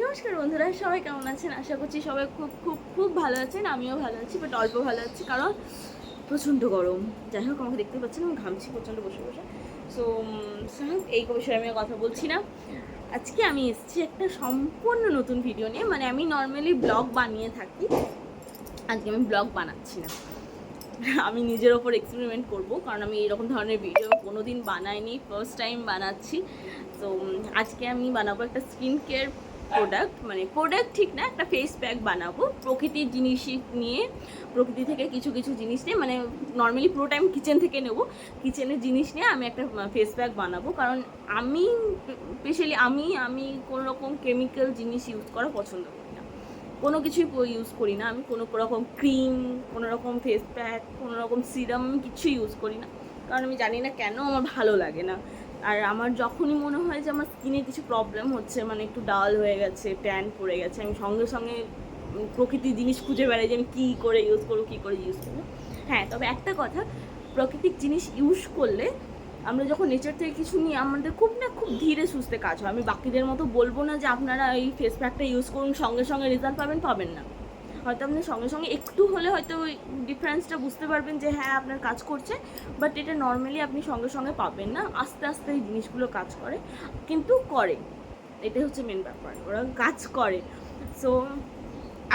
নমস্কার বন্ধুরা, সবাই কেমন আছেন? আশা করছি সবাই খুব খুব খুব ভালো আছেন। আমিও ভালো আছি, বাট অল্প ভালো আছি কারণ প্রচণ্ড গরম। যাই হোক, আমাকে দেখতে পাচ্ছেন আমি ঘামছি প্রচণ্ড বসে বসে। সো এই বিষয়ে আমি কথা বলছি না। আজকে আমি এসেছি একটা সম্পূর্ণ নতুন ভিডিও নিয়ে। মানে আমি নর্মালি ব্লগ বানিয়ে থাকি, আজকে আমি ব্লগ বানাচ্ছি না। আমি নিজের ওপর এক্সপেরিমেন্ট করব, কারণ আমি এরকম ধরনের ভিডিও কোনো দিন বানাইনি, ফার্স্ট টাইম বানাচ্ছি। তো আজকে আমি বানাবো একটা স্কিন কেয়ার প্রোডাক্ট, মানে প্রোডাক্ট ঠিক না, একটা ফেস প্যাক বানাবো প্রকৃতির জিনিস নিয়ে। প্রকৃতি থেকে কিছু কিছু জিনিস নিয়ে, মানে নর্মালি পুরো টাইম কিচেন থেকে নেব, কিচেনের জিনিস নিয়ে আমি একটা ফেস প্যাক বানাবো। কারণ আমি স্পেশালি আমি কোনো রকম কেমিক্যাল জিনিস ইউজ করা পছন্দ করি না, কোনো কিছুই ইউজ করি না। আমি কোনো রকম ক্রিম, কোনো রকম ফেস প্যাক, কোনো রকম সিরাম কিছু ইউজ করি না, কারণ আমি জানি না কেন আমার ভালো লাগে না। আর আমার যখনই মনে হয় যে আমার স্কিনে কিছু প্রবলেম হচ্ছে, মানে একটু ডাল হয়ে গেছে, ট্যান পড়ে গেছে, আমি সঙ্গে সঙ্গে প্রকৃতির জিনিস খুঁজে বেড়াই যে আমি কী করে ইউজ করবো, কী করে ইউজ করবো। হ্যাঁ, তবে একটা কথা, প্রাকৃতিক জিনিস ইউজ করলে আমরা যখন নেচার থেকে কিছু নিই, আমাদের খুব ধীরে সুস্থে কাজ হয়। আমি বাকিদের মতো বলবো না যে আপনারা এই ফেস প্যাকটা ইউজ করুন, সঙ্গে সঙ্গে রেজাল্ট পাবেন না। হয়তো আপনি সঙ্গে সঙ্গে একটু হলে হয়তো ওই ডিফারেন্সটা বুঝতে পারবেন যে হ্যাঁ আপনার কাজ করছে, বাট এটা নর্মালি আপনি সঙ্গে সঙ্গে পাবেন না। আস্তে আস্তে এই জিনিসগুলো কাজ করে, কিন্তু করে, এটাই হচ্ছে মেন ব্যাপার, ওরা কাজ করে। সো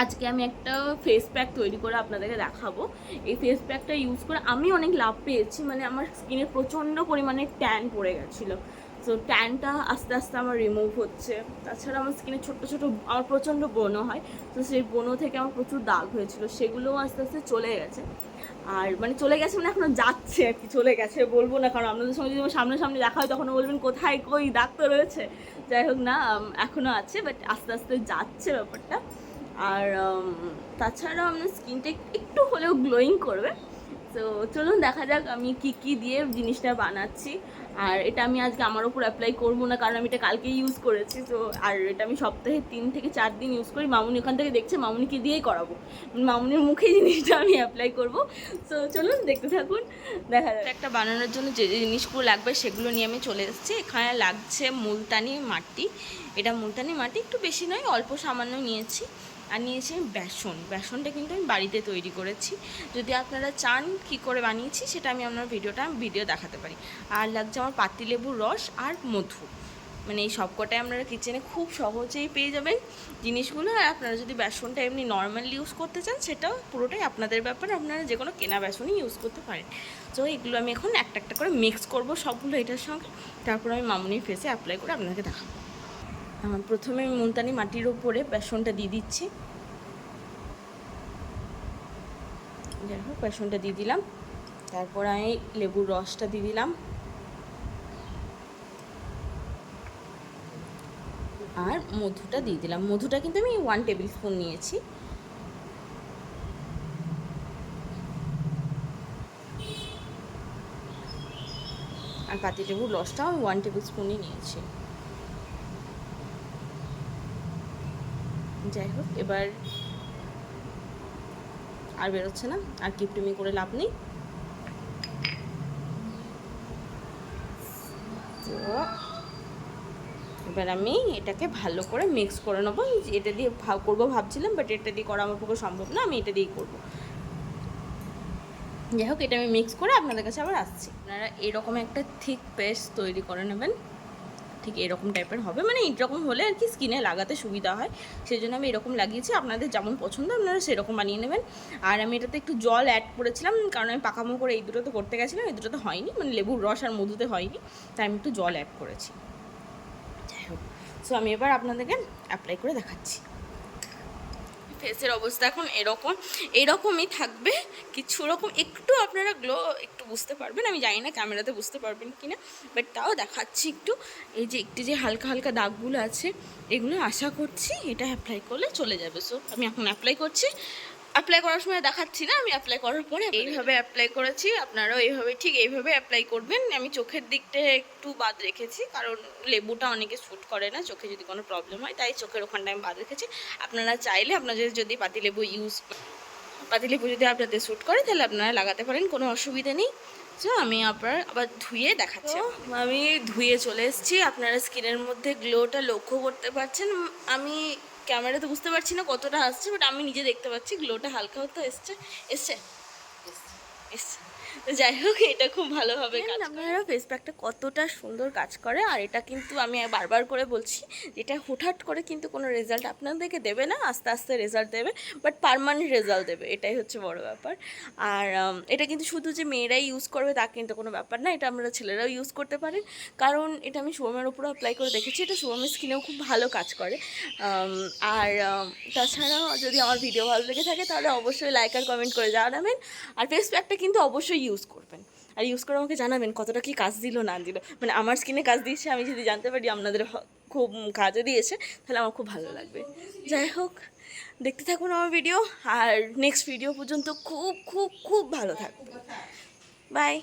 আজকে আমি একটা ফেস প্যাক তৈরি করে আপনাদেরকে দেখাবো। এই ফেস প্যাকটা ইউজ করে আমি অনেক লাভ পেয়েছি। মানে আমার স্কিনে প্রচণ্ড পরিমাণে ট্যান পড়ে গেছিলো, সো ট্যানটা আস্তে আস্তে আমার রিমুভ হচ্ছে। তাছাড়া আমার স্কিনে ছোটো ছোটো আমার প্রচণ্ড ব্রণ হয়, তো সেই ব্রণ থেকে আমার প্রচুর দাগ হয়েছিল, সেগুলোও আস্তে আস্তে চলে গেছে। আর মানে চলে গেছে মানে এখনও যাচ্ছে আর কি, চলে গেছে বলবো না, কারণ আপনাদের সঙ্গে যদি আমার সামনাসামনি দেখা হয় তখনও বলবেন কোথায় কই দাগ তো রয়েছে। যাই হোক না, এখনও আছে, বাট আস্তে আস্তে যাচ্ছে ব্যাপারটা। আর তাছাড়াও আপনার স্কিনটা একটু হলেও গ্লোয়িং করবে। তো চলুন দেখা যাক আমি কি দিয়ে জিনিসটা বানাচ্ছি। আর এটা আমি আজকে আমার ওপর অ্যাপ্লাই করবো না, কারণ আমি এটা কালকে ইউজ করেছি। তো আর এটা আমি সপ্তাহে 3 থেকে 4 দিন ইউজ করি। মামুনি ওখান থেকে দেখছে, মামুনিকে দিয়েই করাবো, মামুনির মুখে জিনিসটা আমি অ্যাপ্লাই করবো। তো চলুন দেখতে থাকুন, দেখা যাক। একটা বানানোর জন্য যে যে জিনিসগুলো লাগবে সেগুলো নিয়ে আমি চলে এসেছি। এখানে লাগছে মুলতানি মাটি। এটা মুলতানি মাটি একটু বেশি নয়, অল্প সামান্য নিয়েছি। আর নিয়েছি বেসনটা কিন্তু আমি বাড়িতে তৈরি করেছি। যদি আপনারা চান কি করে বানিয়েছি সেটা আমি আপনার ভিডিও দেখাতে পারি। আর লাগছে আমার পাতিলেবুর রস আর মধু। মানে এই সবকটাই আপনারা কিচেনে খুব সহজেই পেয়ে যাবেন জিনিসগুলো। আর আপনারা যদি বেসনটা এমনি নর্মালি ইউজ করতে চান সেটাও পুরোটাই আপনাদের ব্যাপার, আপনারা যে কোনো কেনা বেসনই ইউজ করতে পারেন। তো এগুলো আমি এখন একটা একটা করে মিক্স করব সবগুলো এটার সঙ্গে, তারপর আমি মামুনির ফেসে অ্যাপ্লাই করে আপনাকে দেখাবো। প্রথমে আমি মুলতানি মাটির ওপরে বেসনটা দিয়ে দিচ্ছি। যাই হোক, বেসনটা দিয়ে দিলাম, তারপর আমি লেবুর রসটা দিয়ে দিলাম, আর মধুটা দিয়ে দিলাম। মধুটা কিন্তু আমি 1 টেবিল স্পুন নিয়েছি। আর পাতিলেবুর রসটাও আমি 1 টেবিল স্পুনই নিয়েছি। যাই হোক, এবার আর বেরোচ্ছে না, আর কিপটিমি করে লাভ নেই। তো এবার আমি এটাকে ভালো করে মিক্স করে নেবো। এটা দিয়ে করবো ভাবছিলাম, বাট এটা দিয়ে করা আমার পক্ষে সম্ভব না, আমি এটা দিয়েই করবো। যাই হোক, এটা আমি মিক্স করে আপনাদের কাছে আবার আসছি। আপনারা এরকম একটা থিক পেস্ট তৈরি করে নেবেন, ঠিক এরকম টাইপের হবে, মানে এইরকম হলে আর কি স্কিনে লাগাতে সুবিধা হয়, সেই জন্য আমি এরকম লাগিয়েছি। আপনাদের যেমন পছন্দ আপনারা সেরকম বানিয়ে নেবেন। আর আমি এটাতে একটু জল অ্যাড করেছিলাম, কারণ আমি পাকামো করে এই দুটো তো করতে গেছিলাম, এই দুটো তো হয়নি, মানে লেবুর রস আর মধুতে হয়নি, তাই আমি একটু জল অ্যাড করেছি। যাই হোক, সো আমি এবার আপনাদেরকে অ্যাপ্লাই করে দেখাচ্ছি। ফেসের অবস্থা এখন এরকমই থাকবে, কিছু রকম একটু আপনারা গ্লো একটু বুঝতে পারবেন। আমি জানি না ক্যামেরাতে বুঝতে পারবেন কি না, বাট তাও দেখাচ্ছি একটু। এই যে একটু যে হালকা হালকা দাগগুলো আছে, এগুলো আশা করছি এটা অ্যাপ্লাই করলে চলে যাবে। সো আমি এখন অ্যাপ্লাই করছি। অ্যাপ্লাই করার সময় দেখাচ্ছি না, আমি অ্যাপ্লাই করার পরে এইভাবে অ্যাপ্লাই করেছি। আপনারাও এইভাবে অ্যাপ্লাই করবেন। আমি চোখের দিকটা একটু বাদ রেখেছি, কারণ লেবুটা অনেকে শ্যুট করে না চোখে, যদি কোনো প্রবলেম হয়, তাই চোখের ওখানটা আমি বাদ রেখেছি। আপনারা চাইলে আপনাদের যদি পাতিলেবু যদি আপনাদের শ্যুট করে তাহলে আপনারা লাগাতে পারেন, কোনো অসুবিধা নেই। আমি আবার ধুয়ে দেখাচ্ছি। আমি ধুয়ে চলে এসেছি, আপনারা স্কিনের মধ্যে গ্লোটা লক্ষ্য করতে পারছেন। আমি ক্যামেরাতে বুঝতে পারছি না কতটা আসছে, বাট আমি নিজে দেখতে পাচ্ছি গ্লোটা হালকা হতে এসছে এসছে এসছে। তো যাই হোক, এটা খুব ভালোভাবে কাজ করে। আপনারা ফেস প্যাকটা কতটা সুন্দর কাজ করে, আর এটা কিন্তু আমি বারবার করে বলছি, এটা হুটহাট করে কিন্তু কোনো রেজাল্ট আপনাদেরকে দেবে না, আস্তে আস্তে রেজাল্ট দেবে, বাট পার্মানেন্ট রেজাল্ট দেবে, এটাই হচ্ছে বড় ব্যাপার। আর এটা কিন্তু শুধু যে মেয়েরাই ইউজ করবে তা কিন্তু কোনো ব্যাপার না, এটা আমরা ছেলেরাও ইউজ করতে পারি, কারণ এটা আমি শুভমের উপরও অ্যাপ্লাই করে দেখেছি, এটা শুভমের স্কিনেও খুব ভালো কাজ করে। আর তাছাড়াও যদি আমার ভিডিও ভালো লেগে থাকে তাহলে অবশ্যই লাইক আর কমেন্ট করে জানাবেন, আর ফেস প্যাকটা কিন্তু অবশ্যই ইউজ করবেন, আর ইউজ করে আমাকে জানাবেন কতটা কি কাজ দিল না দিল, মানে আমার স্কিনে কাজ দিয়েছে আমি যদি জানতে পারি আপনাদের খুব কাজে দিয়েছে তাহলে আমার খুব ভালো লাগবে। যাই হোক, দেখতে থাকুন আমার ভিডিও, আর নেক্সট ভিডিও পর্যন্ত খুব খুব খুব ভালো থাকবে। বাই।